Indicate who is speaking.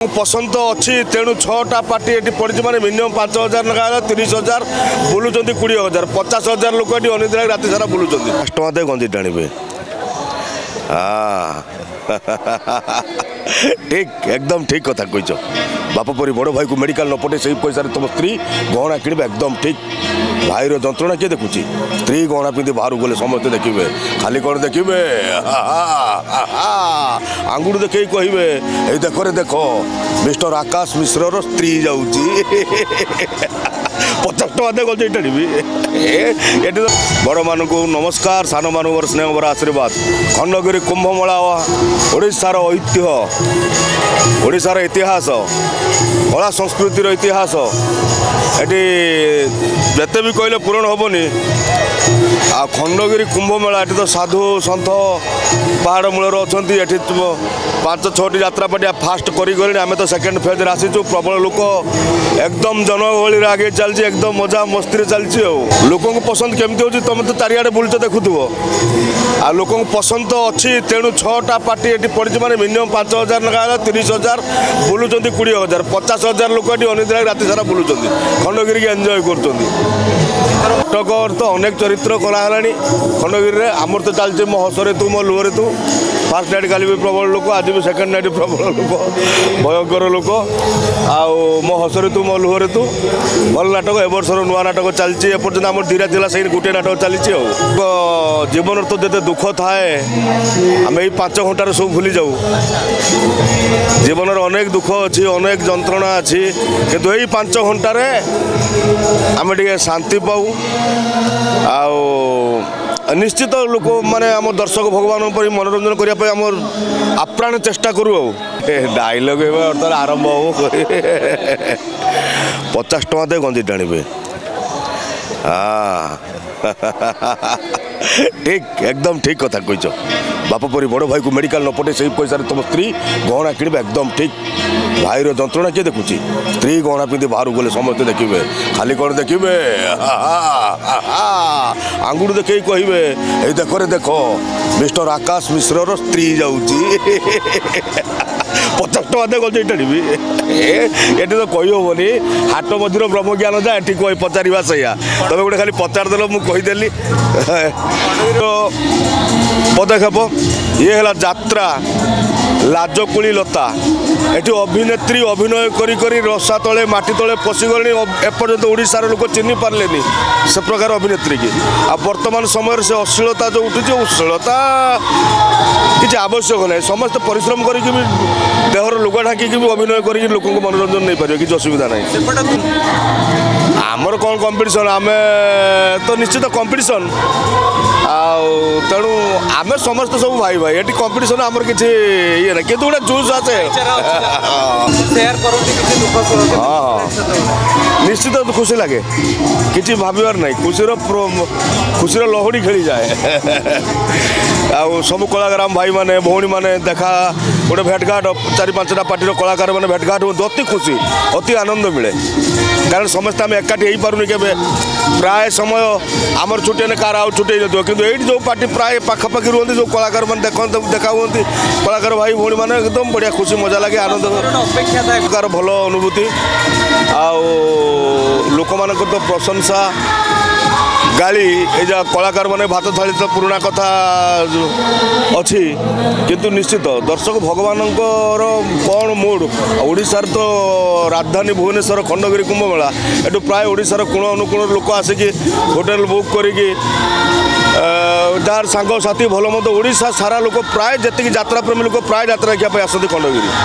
Speaker 1: पसंद अच्छी तेणु छटा पार्टी ये पड़ी मैंने मिनिमम 5,000 लगा 30,000 बुलूँ 20,000 50,000 लोक ये अनिद्रा राति सारा बुलूँ 5 टଙ୍କା दे गंजी टाणवे ठीक एकदम ठीक कथा कहीच बाप परी बड़ भाई को मेडिकल न पटे से पैसा तुम स्त्री गहना किणवे एकदम ठीक भाईर जंत्रणा किए देखुची स्त्री गहना पिंधि बाहर गले समस्ते देखिए खाली कौन देखिए आंगुड़ देखे कहे ये देख रे देख मिस्टर आकाश मिश्र स्त्री जाऊँगी 50 टଙ୍କା दे गंजी टाणी ये बड़ मान को नमस्कार सान मान स्नेह भरा आशीर्वाद खंडगिरी कुंभमेला ओडिशार ऐतिह्य ओडिशार इतिहास कला संस्कृतिर इतिहास ये जिते भी कहले पूरण हेनी आ खंडगिरी कुंभमेला ये तो साधु सन्थ पहाड़ मूलर अच्छा 5-6टी यात्रापाटिया फास्ट कर आम तो सेकेंड फेज आसीचु प्रबल लोक एकदम जनगहली आगे चलती एकदम मजा मस्ती चलती लोक पसंद केमती हो तुम तो चारिड़े बुलच देखुव आ लोक पसंद अच्छी तेणु 6टा पार्टी ये पड़ी मैंने मिनिमम 5,000 लगा 30,000 बुलूँ 20,000 50,000 लोक ये अनिद्रा राति सारा बुलूँ खंडगिरी की एंजॉय कर तो अनेक चरित्र कराला खंडगिरी आमर तो चलती मो हसरे तू मो लुहरे तू फास्ट नाइट काली भी प्रबल लोक आज भी सेकेंड नाइट प्रबल लोक भयंकर लोक आउ मो हसरे तू मो लुहरे तू भल नाटक एबर्षर नुआ नाटक चलती एपर्तन आम धीरा थिला से गोटे नाटक चली जीवन तो जिते दुख थाए आम यही 5 घंटार सब भूली जाऊ जीवन अनेक दुख अच्छी अनेक जंत्रणा अच्छी किंतु यही 5 घंटार आम टे शांति पाऊ आउ निश्चित लोक माने आम दर्शक भगवान पर मनोरंजन करने आम आप्राण चेष्टा करूँ डायलॉग अर्थात आरंभ हो 50 टଙ୍କା दे गंजी टाणवे ठीक एकदम ठीक कथा कहीच बाप परी बड़ भाई को मेडिकल न पटे से पैसा तुम स्त्री गहना किणवे एकदम ठीक भाईर जंत्रणा किए देखुची स्त्री गहना पिंधि बाहर गले समस्ते देखिए खाली कौन देखिए आंगुड़ देखे कहे ये देख रे देख मिस्टर आकाश मिश्र स्त्री जाऊँगी 50 टଙ୍କା दे गंजी टाणी ये तो कही हेनी हाट मझिर ब्रह्मज्ञान जा ये कही पचार सैया तुम गोटे खाली पचारदेल मुझेदेली पदक्षेप ये है यात्रा लाजकुली लता एटी अभिनेत्री अभिनय करी रसा तले माटी तले पशिगले एपर्यंत ओडिशार लोक चिन्ह पारे से प्रकार अभिनेत्री की आ वर्तमान समय से अश्लीलता जो उठुची अश्लीलता किसी आवश्यक ना समस्त परिश्रम करके भी देहर लुगा ढाकी भी अभिनय कर लोक मनोरंजन नहीं पारे किसी असुविधा ना आमर कौन कंपटीशन आम तो निश्चित कंपटीशन तेणु आम समस्त सब भाई भाई ये कंपटीशन आमर किसी ये ना कि गोटे जूस आसे निश्चित खुशी लगे किसी भावार ना खुशीर लहड़ी खेली जाए आउ सब कलाकार आम भाई माने भौणी माने देखा गोटे भेटघाट 4-5टा पार्टीर कलाकार मैंने भेटघाट हुए अति खुशी अति आनंद मिले कारण समस्त आम एकाठी हो पारुनी के प्राय समय आमर छुट्टी ने कार आउ छुट्टी जाती कि ये जो पार्टी प्राय पाखापाखि रुहती जो कलाकार मैंने देखा हुआ कलाकार भाई भौणी मैंने एकदम बढ़िया खुशी मजा लगे आनंद अपेक्षा भल अनुभूति आउ लोक मान तो प्रशंसा गाली ये कलाकार मैंने भात थाली तो पुराणा कथा अच्छी किंतु निश्चित दर्शक भगवान कौन मूड ओडिशार तो राजधानी भुवनेश्वर खंडगिरी कुंभमेला ये प्राय ओडिशार कोण अनुकोण लोक आसिक होटेल बुक करिकी जार सांग साथी भल मत ओडिशा सारा लोक प्राय जी यात्रा प्रेमी लोक प्राय यात्रा देखा आसती खंडगिरी।